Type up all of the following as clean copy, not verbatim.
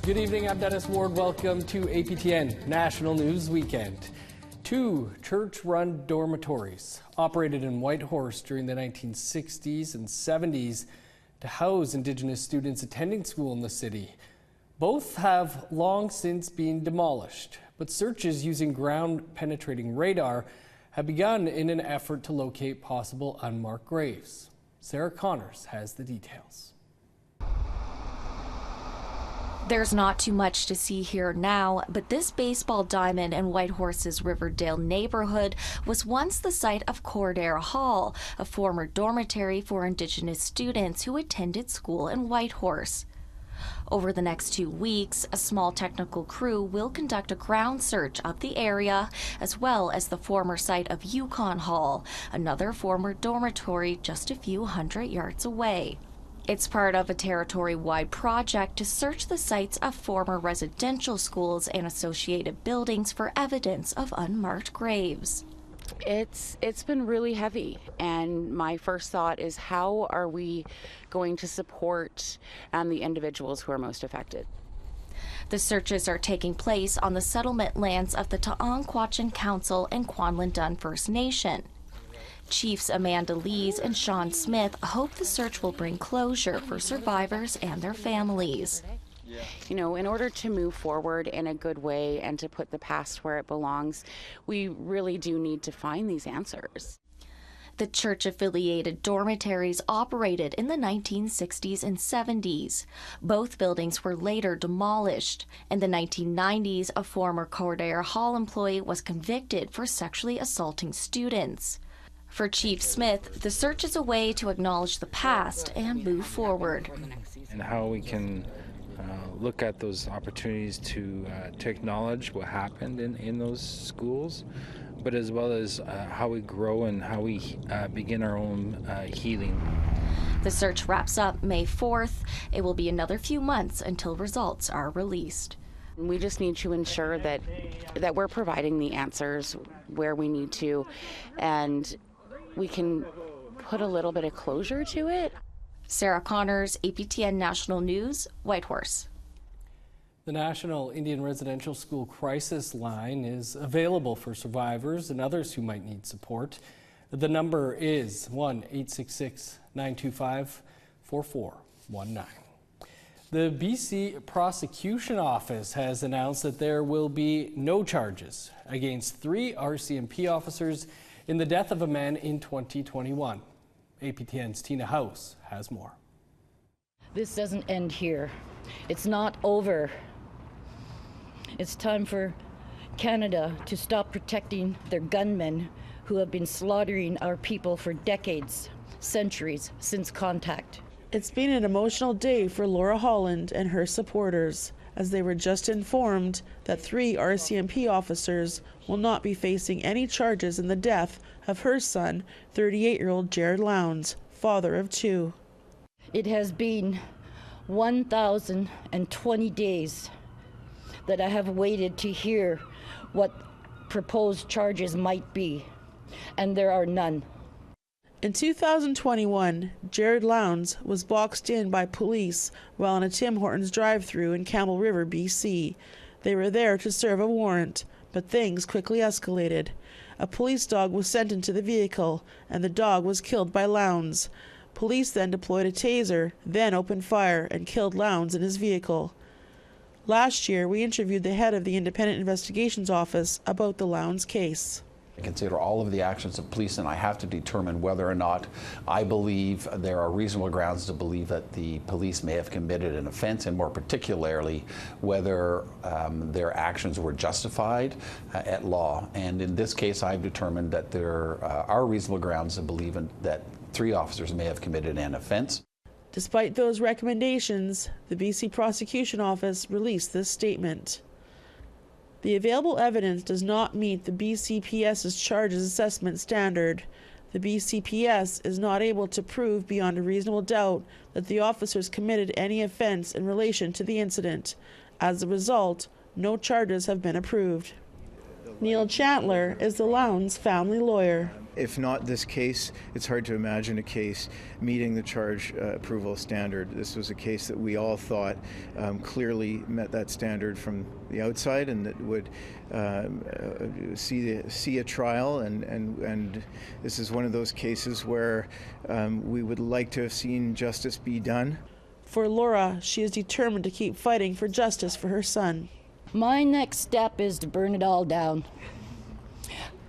Good evening, I'm Dennis Ward. Welcome to APTN National News Weekend. 2 church-run dormitories operated in Whitehorse during the 1960s and 70s to house Indigenous students attending school in the city. Both have long since been demolished, but searches using ground-penetrating radar have begun in an effort to locate possible unmarked graves. Sarah Connors has the details. There's not too much to see here now, but this baseball diamond in Whitehorse's Riverdale neighborhood was once the site of Cordair Hall, a former dormitory for Indigenous students who attended school in Whitehorse. Over the next 2 weeks, a small technical crew will conduct a ground search of the area, as well as the former site of Yukon Hall, another former dormitory just a few hundred yards away. It's part of a territory-wide project to search the sites of former residential schools and associated buildings for evidence of unmarked graves. It's been really heavy, and my first thought is, how are we going to support the individuals who are most affected? The searches are taking place on the settlement lands of the Ta'anquachin Council and Kwanlin First Nation. Chiefs Amanda Lees and Sean Smith hope the search will bring closure for survivors and their families. You know, in order to move forward in a good way and to put the past where it belongs, we really do need to find these answers. The church-affiliated dormitories operated in the 1960s and 70s. Both buildings were later demolished. In the 1990s, a former Cordair Hall employee was convicted for sexually assaulting students. For Chief Smith, the search is a way to acknowledge the past and move forward. And how we can look at those opportunities to acknowledge what happened in those schools, but as well as how we grow and how we begin our own healing. The search wraps up May 4th. It will be another few months until results are released. We just need to ensure that we're providing the answers where we need to, and we can put a little bit of closure to it. Sarah Connors, APTN National News, Whitehorse. The National Indian Residential School Crisis Line is available for survivors and others who might need support. The number is 1-866-925-4419. The BC Prosecution Office has announced that there will be no charges against 3 RCMP officers in the death of a man in 2021. APTN's Tina House has more. This doesn't end here. It's not over. It's time for Canada to stop protecting their gunmen who have been slaughtering our people for decades, centuries since contact. It's been an emotional day for Laura Holland and her supporters, as they were just informed that 3 RCMP officers will not be facing any charges in the death of her son, 38-year-old Jared Lowndes, father of 2. It has been 1,020 days that I have waited to hear what proposed charges might be, and there are none. In 2021, Jared Lowndes was boxed in by police while in a Tim Hortons drive-thru in Campbell River, BC. They were there to serve a warrant, but things quickly escalated. A police dog was sent into the vehicle, and the dog was killed by Lowndes. Police then deployed a taser, then opened fire and killed Lowndes in his vehicle. Last year, we interviewed the head of the Independent Investigations Office about the Lowndes case. I consider all of the actions of police, and I have to determine whether or not I believe there are reasonable grounds to believe that the police may have committed an offense, and more particularly whether their actions were justified at law. And in this case, I've determined that there are reasonable grounds to believe that 3 officers may have committed an offense. Despite those recommendations, the BC Prosecution Office released this statement. The available evidence does not meet the BCPS's charges assessment standard. The BCPS is not able to prove beyond a reasonable doubt that the officers committed any offense in relation to the incident. As a result, no charges have been approved. Neil Chandler is the Lowndes family lawyer. If not this case, it's hard to imagine a case meeting the charge approval standard. This was a case that we all thought clearly met that standard from the outside, and that would see a trial. And this is one of those cases where we would like to have seen justice be done. For Laura, she is determined to keep fighting for justice for her son. My next step is to burn it all down.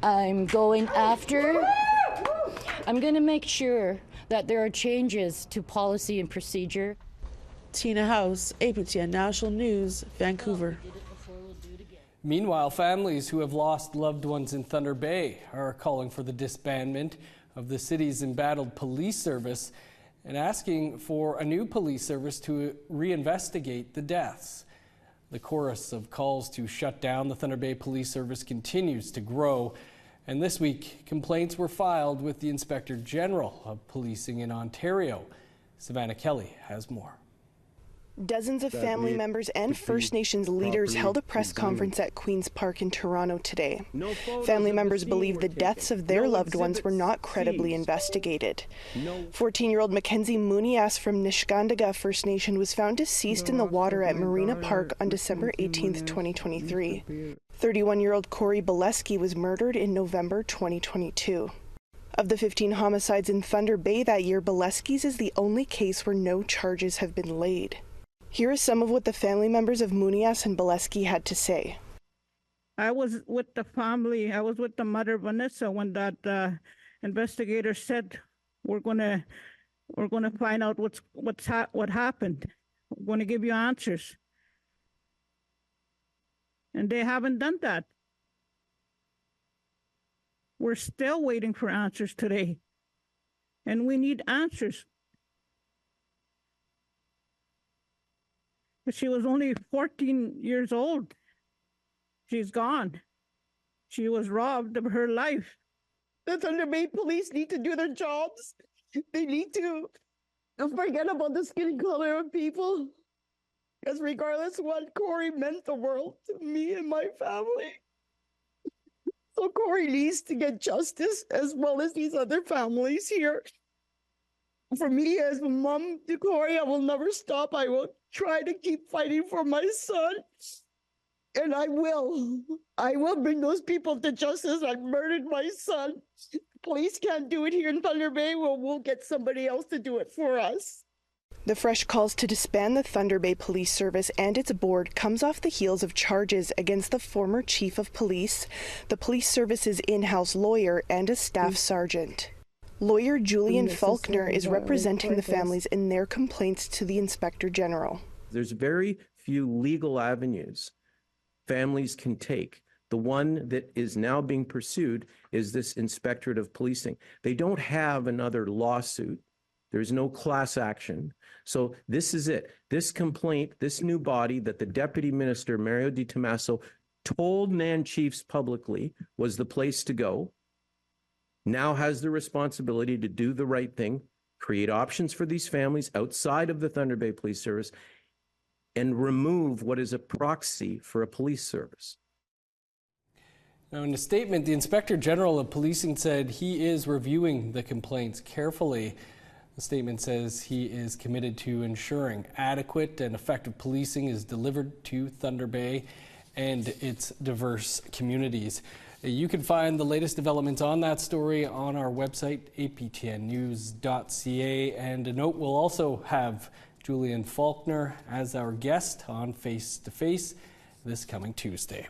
I'm going to make sure that there are changes to policy and procedure. Tina House, APTN National News, Vancouver. Meanwhile, families who have lost loved ones in Thunder Bay are calling for the disbandment of the city's embattled police service and asking for a new police service to reinvestigate the deaths. The chorus of calls to shut down the Thunder Bay Police Service continues to grow, and this week complaints were filed with the Inspector General of Policing in Ontario. Savannah Kelly has more. Dozens of family members and First Nations leaders held a press conference at Queen's Park in Toronto today. Family members believe the deaths of their loved ones were not credibly investigated. 14-year-old Mackenzie Munias from Niskandaga First Nation was found deceased in the water at Marina Park on December 18, 2023. 31-year-old Corey Boleski was murdered in November 2022. Of the 15 homicides in Thunder Bay that year, Boleski's is the only case where no charges have been laid. Here is some of what the family members of Munias and Boleski had to say. I was with the family. I was with the mother, Vanessa, when that investigator said, "We're gonna find out what happened. We're gonna give you answers," and they haven't done that. We're still waiting for answers today, and we need answers. But she was only 14 years old. She's gone. She was robbed of her life. The Thunder Bay Police need to do their jobs. They need to forget about the skin color of people. Because regardless of what, Corey meant the world to me and my family. So Corey needs to get justice as well as these other families here. For me as a mom to Corey, I will never stop. I will try to keep fighting for my son. And I will bring those people to justice. I murdered my son. Police can't do it here in Thunder Bay. Well, we'll get somebody else to do it for us. The fresh calls to disband the Thunder Bay Police Service and its board comes off the heels of charges against the former chief of police, the police service's in-house lawyer, and a staff sergeant. Lawyer Julian Faulkner is representing the families in their complaints to the Inspector General. There's very few legal avenues families can take. The one that is now being pursued is this Inspectorate of Policing. They don't have another lawsuit. There's no class action. So this is it. This complaint, this new body that the Deputy Minister, Mario Di Tommaso, told Nan Chiefs publicly was the place to go, now has the responsibility to do the right thing, create options for these families outside of the Thunder Bay Police Service, and remove what is a proxy for a police service. Now, in a statement, the Inspector General of Policing said he is reviewing the complaints carefully. The statement says he is committed to ensuring adequate and effective policing is delivered to Thunder Bay and its diverse communities. You can find the latest developments on that story on our website, aptnnews.ca. And a note, we'll also have Julian Faulkner as our guest on Face to Face this coming Tuesday.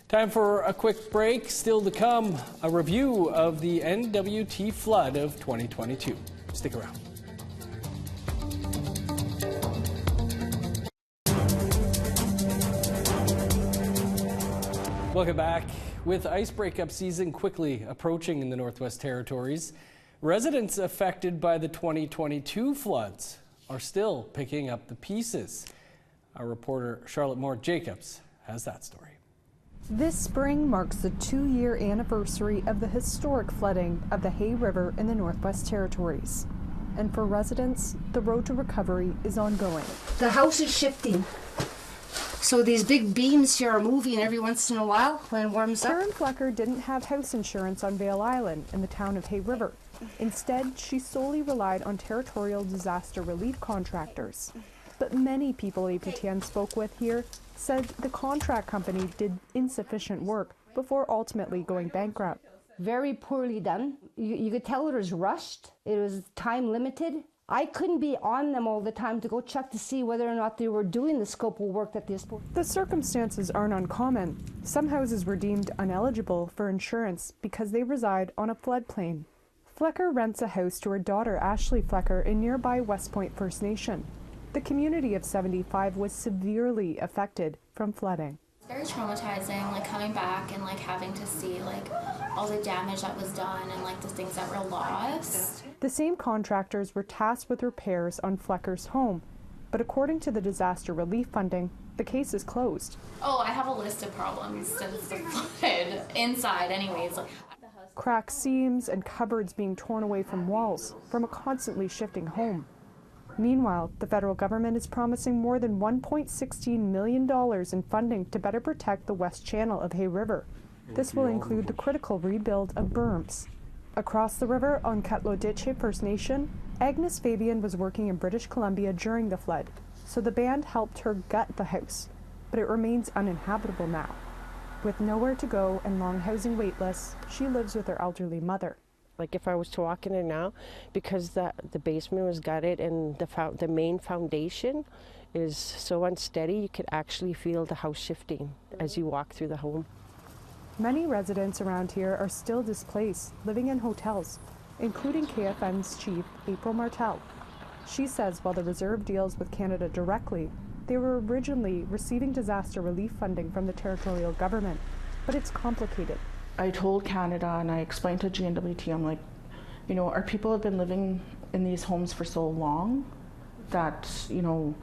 Time for a quick break. Still to come, a review of the NWT flood of 2022. Stick around. Welcome back. With ice breakup season quickly approaching in the Northwest Territories, residents affected by the 2022 floods are still picking up the pieces. Our reporter Charlotte Moore-Jacobs has that story. This spring marks the 2-year anniversary of the historic flooding of the Hay River in the Northwest Territories. And for residents, the road to recovery is ongoing. The house is shifting. So these big beams here are moving every once in a while when it warms up. Karen Flecker didn't have house insurance on Vail Island in the town of Hay River. Instead, she solely relied on territorial disaster relief contractors. But many people APTN spoke with here said the contract company did insufficient work before ultimately going bankrupt. Very poorly done. You could tell it was rushed. It was time limited. I couldn't be on them all the time to go check to see whether or not they were doing the scope of work that they're supposed to. The circumstances aren't uncommon. Some houses were deemed ineligible for insurance because they reside on a floodplain. Flecker rents a house to her daughter Ashley Flecker in nearby West Point First Nation. The community of 75 was severely affected from flooding. It's very traumatizing, like coming back and like having to see like all the damage that was done and like the things that were lost. The same contractors were tasked with repairs on Flecker's home, but according to the disaster relief funding, the case is closed. Oh, I have a list of problems since the flood inside anyways. Cracked seams and cupboards being torn away from walls from a constantly shifting home. Meanwhile, the federal government is promising more than $1.16 million in funding to better protect the West Channel of Hay River. This will include the critical rebuild of berms. Across the river on Katlodiche First Nation, Agnes Fabian was working in British Columbia during the flood, so the band helped her gut the house, but it remains uninhabitable now. With nowhere to go and long housing wait lists, she lives with her elderly mother. Like if I was to walk in there now, because the basement was gutted and the main foundation is so unsteady, you could actually feel the house shifting as you walk through the home. Many residents around here are still displaced, living in hotels, including KFN's chief, April Martel. She says while the reserve deals with Canada directly, they were originally receiving disaster relief funding from the territorial government, but it's complicated. I told Canada and I explained to GNWT, I'm like, you know, our people have been living in these homes for so long that, you know,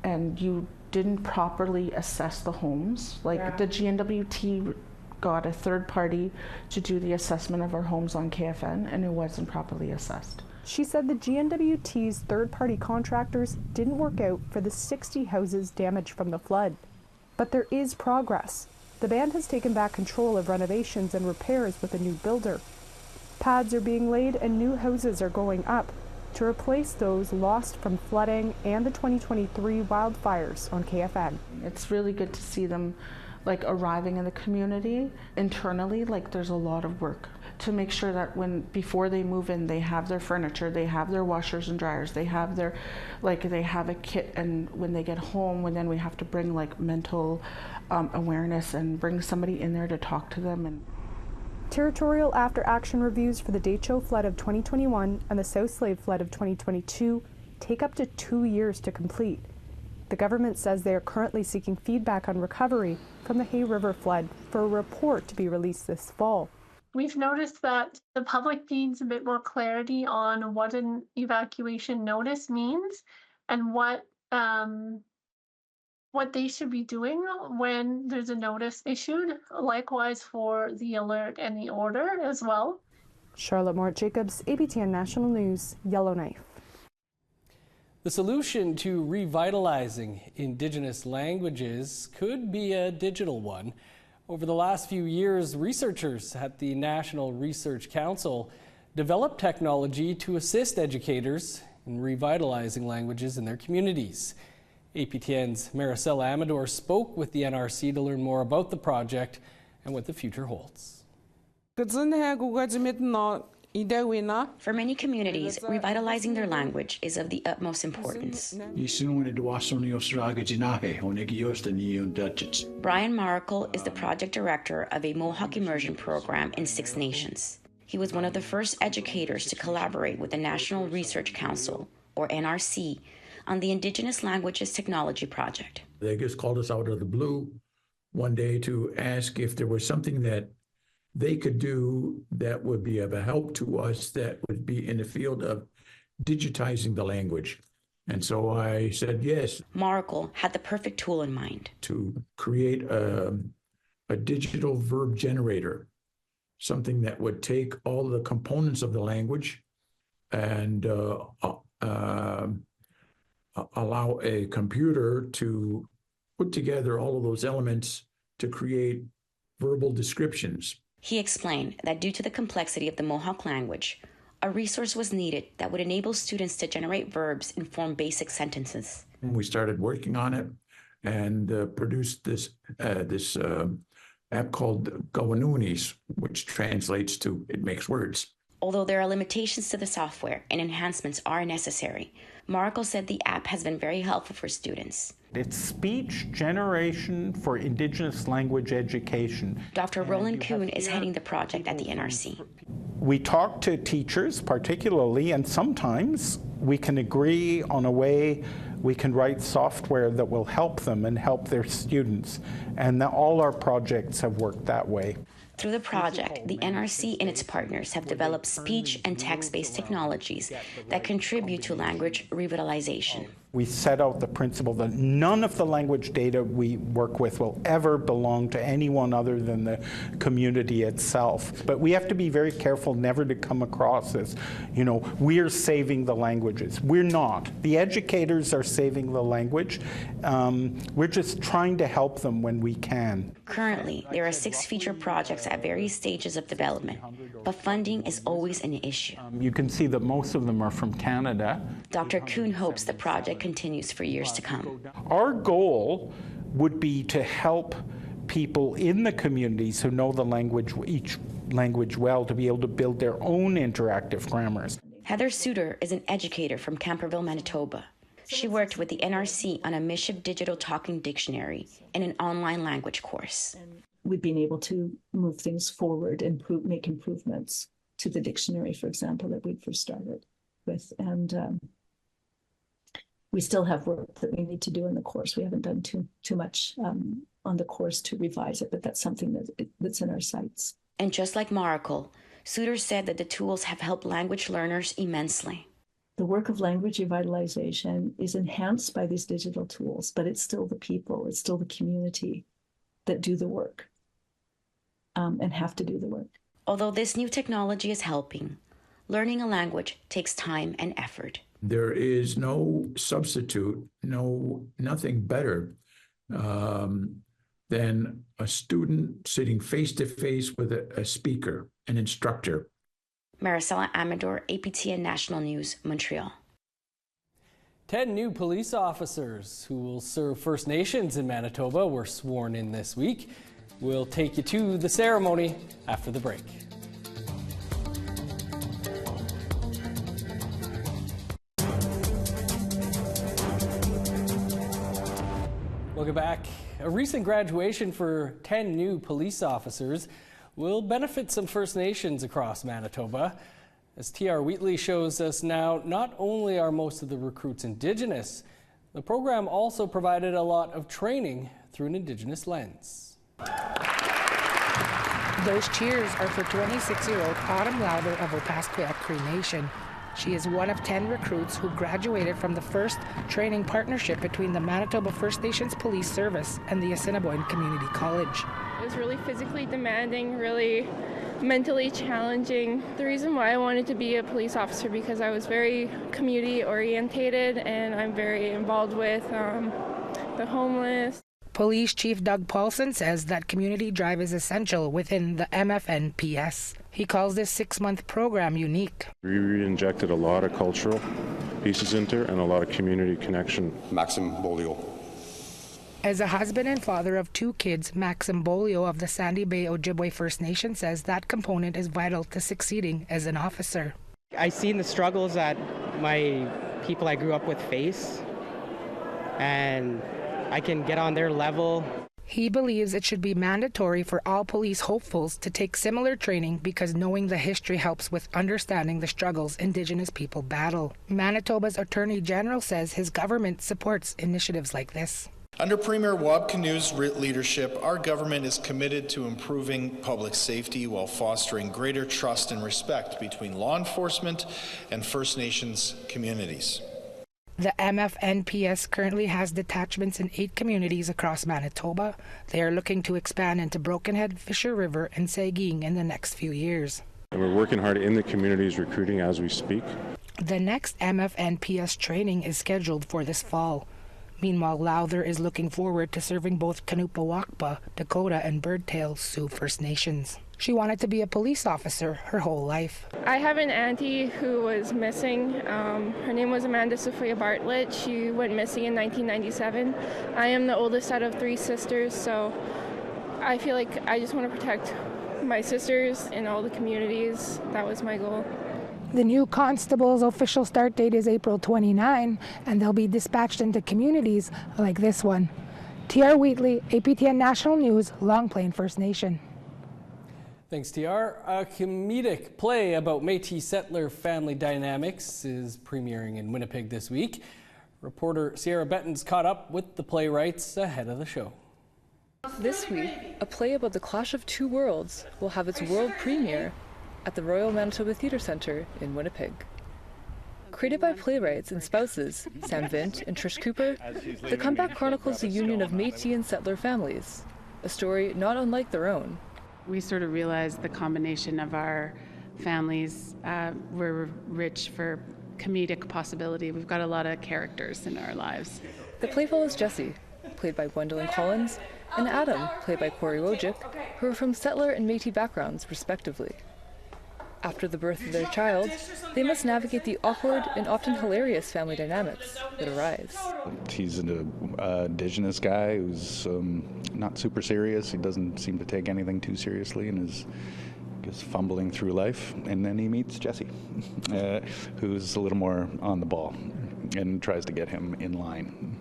and you didn't properly assess the homes. Like the GNWT got a third party to do the assessment of our homes on KFN and it wasn't properly assessed. She said the GNWT's third-party contractors didn't work out for the 60 houses damaged from the flood. But there is progress. The band has taken back control of renovations and repairs with a new builder. Pads are being laid and new houses are going up to replace those lost from flooding and the 2023 wildfires on KFN. It's really good to see them like arriving in the community internally. Like there's a lot of work to make sure that before they move in, they have their furniture, they have their washers and dryers, they have their, they have a kit, and when they get home, then we have to bring like mental awareness and bring somebody in there to talk to them. And territorial after-action reviews for the Decho flood of 2021 and the South Slave flood of 2022 take up to 2 years to complete. The government says they are currently seeking feedback on recovery from the Hay River flood for a report to be released this fall. We've noticed that the public needs a bit more clarity on what an evacuation notice means and what they should be doing when there's a notice issued. Likewise for the alert and the order as well. Charlotte Mort-Jacobs, APTN National News, Yellowknife. The solution to revitalizing Indigenous languages could be a digital one. Over the last few years, researchers at the National Research Council developed technology to assist educators in revitalizing languages in their communities. APTN's Maricela Amador spoke with the NRC to learn more about the project and what the future holds. For many communities, revitalizing their language is of the utmost importance. Brian Maracle is the project director of a Mohawk immersion program in 6 nations. He was one of the first educators to collaborate with the National Research Council, or NRC, on the Indigenous Languages Technology Project. They just called us out of the blue one day to ask if there was something that they could do that would be of a help to us, that would be in the field of digitizing the language. And so I said yes. Maracle had the perfect tool in mind. To create a digital verb generator, something that would take all the components of the language and allow a computer to put together all of those elements to create verbal descriptions. He explained that due to the complexity of the Mohawk language, a resource was needed that would enable students to generate verbs and form basic sentences. We started working on it and produced this app called Gawanunis, which translates to "it makes words." Although there are limitations to the software and enhancements are necessary, Marco said the app has been very helpful for students. It's speech generation for Indigenous language education. Dr. Roland Kuhn is heading the project at the NRC. We talk to teachers particularly, and sometimes we can agree on a way we can write software that will help them and help their students. And all our projects have worked that way. Through the project, the NRC and its partners have developed speech and text-based technologies that contribute to language revitalization. We set out the principle that none of the language data we work with will ever belong to anyone other than the community itself. But we have to be very careful never to come across as, we're saving the languages. We're not. The educators are saving the language. We're just trying to help them when we can. Currently, there are 6 feature projects at various stages of development, but funding is always an issue. You can see that most of them are from Canada. Dr. Kuhn hopes the project continues for years to come. Our goal would be to help people in the communities who know the language, each language well, to be able to build their own interactive grammars. Heather Suter is an educator from Camperville, Manitoba. She worked with the NRC on a Mishib digital talking dictionary and an online language course. We've been able to move things forward and make improvements to the dictionary, for example, that we first started with. And we still have work that we need to do in the course. We haven't done too much on the course to revise it, but that's something that's in our sights. And just like Maracle, Suter said that the tools have helped language learners immensely. The work of language revitalization is enhanced by these digital tools, but it's still the people, it's still the community that do the work and have to do the work. Although this new technology is helping, learning a language takes time and effort. There is no substitute, nothing better than a student sitting face-to-face with a speaker, an instructor. Maricela Amador, APTN National News, Montreal. 10 new police officers who will serve First Nations in Manitoba were sworn in this week. We'll take you to the ceremony after the break. Welcome back. A recent graduation for 10 new police officers will benefit some First Nations across Manitoba. As TR Wheatley shows us now, not only are most of the recruits Indigenous, the program also provided a lot of training through an Indigenous lens. Those cheers are for 26-year-old Autumn Lowther of Opaskwayak Cree Nation. She is one of 10 recruits who graduated from the first training partnership between the Manitoba First Nations Police Service and the Assiniboine Community College. It was really physically demanding, really mentally challenging. The reason why I wanted to be a police officer because I was very community orientated and I'm very involved with the homeless. Police Chief Doug Paulson says that community drive is essential within the MFNPS. He calls this 6-month program unique. We injected a lot of cultural pieces into it and a lot of community connection. Maxim Bolio. As a husband and father of 2 kids, Maxim Bolio of the Sandy Bay Ojibwe First Nation says that component is vital to succeeding as an officer. I've seen the struggles that my people I grew up with face, and I can get on their level. He believes it should be mandatory for all police hopefuls to take similar training because knowing the history helps with understanding the struggles Indigenous people battle. Manitoba's Attorney General says his government supports initiatives like this. Under Premier Wab Kinu's leadership, our government is committed to improving public safety while fostering greater trust and respect between law enforcement and First Nations communities. The MFNPS currently has detachments in 8 communities across Manitoba. They are looking to expand into Brokenhead, Fisher River, and Seguin in the next few years. And we're working hard in the communities recruiting as we speak. The next MFNPS training is scheduled for this fall. Meanwhile, Lowther is looking forward to serving both Kanupa-Wakpa, Dakota, and Birdtail Sioux First Nations. She wanted to be a police officer her whole life. I have an auntie who was missing. Her name was Amanda Sophia Bartlett. She went missing in 1997. I am the oldest out of 3 sisters, so I feel like I just want to protect my sisters in all the communities. That was my goal. The new constable's official start date is April 29, and they'll be dispatched into communities like this one. TR Wheatley, APTN National News, Long Plain First Nation. Thanks, TR. A comedic play about Métis settler family dynamics is premiering in Winnipeg this week. Reporter Sierra Bettens caught up with the playwrights ahead of the show. This week, a play about the clash of two worlds will have its world premiere at the Royal Manitoba Theatre Centre in Winnipeg. Created by playwrights and spouses Sam Vint and Trish Cooper, the comeback chronicles the union of Métis and settler families, a story not unlike their own. We sort of realized the combination of our families were rich for comedic possibility. We've got a lot of characters in our lives. The play follows Jessie, played by Gwendolyn Collins, and Adam, played by Corey Wojcik, who are from settler and Métis backgrounds, respectively. After the birth of their child, they must navigate the awkward and often hilarious family dynamics that arise. He's an Indigenous guy who's not super serious. He doesn't seem to take anything too seriously and is just fumbling through life. And then he meets Jessie, who's a little more on the ball and tries to get him in line.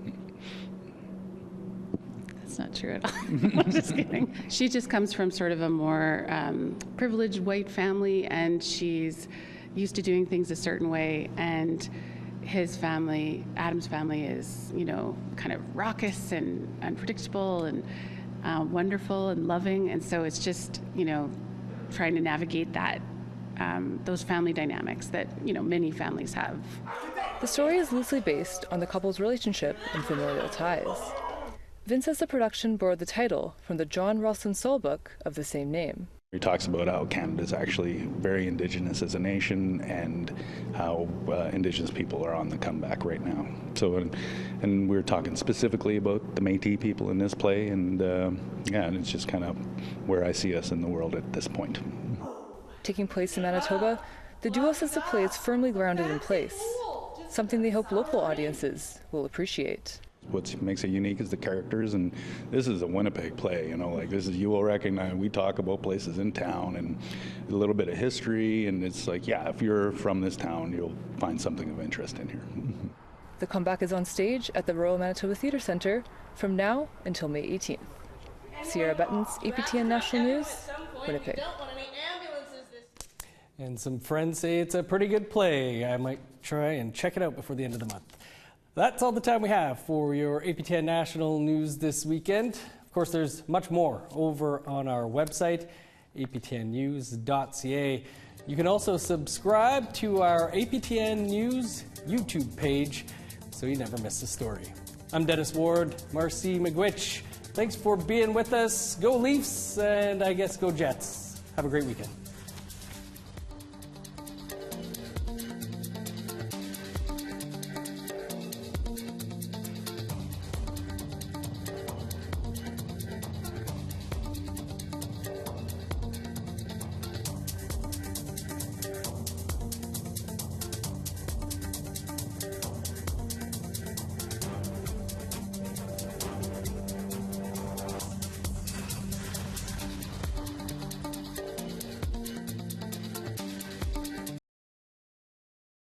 That's not true at all. I'm just kidding. She just comes from sort of a more privileged white family, and she's used to doing things a certain way. And his family, Adam's family, is, you know, kind of raucous and unpredictable and wonderful and loving. And so it's just, you know, trying to navigate that, those family dynamics that, you know, many families have. The story is loosely based on the couple's relationship and familial ties. Vince says the production borrowed the title from the John Ralston Saul book of the same name. He talks about how Canada is actually very Indigenous as a nation and how Indigenous people are on the comeback right now. So, and we're talking specifically about the Métis people in this play, and yeah, and it's just kind of where I see us in the world at this point. Taking place in Manitoba, the duo says the play is firmly grounded in place, something they hope local audiences will appreciate. What makes it unique is the characters, and this is a Winnipeg play, you know, like this is, you will recognize, we talk about places in town and a little bit of history, and it's like, yeah, if you're from this town, you'll find something of interest in here. The comeback is on stage at the Royal Manitoba Theatre Centre from now until May 18th. Sierra Bettens, APTN National News, Winnipeg. And some friends say it's a pretty good play. I might try and check it out before the end of the month. That's all the time we have for your APTN National News this weekend. Of course, there's much more over on our website, aptnnews.ca. You can also subscribe to our APTN News YouTube page so you never miss a story. I'm Dennis Ward, Marcy McGuitch. Thanks for being with us. Go Leafs, and I guess go Jets. Have a great weekend.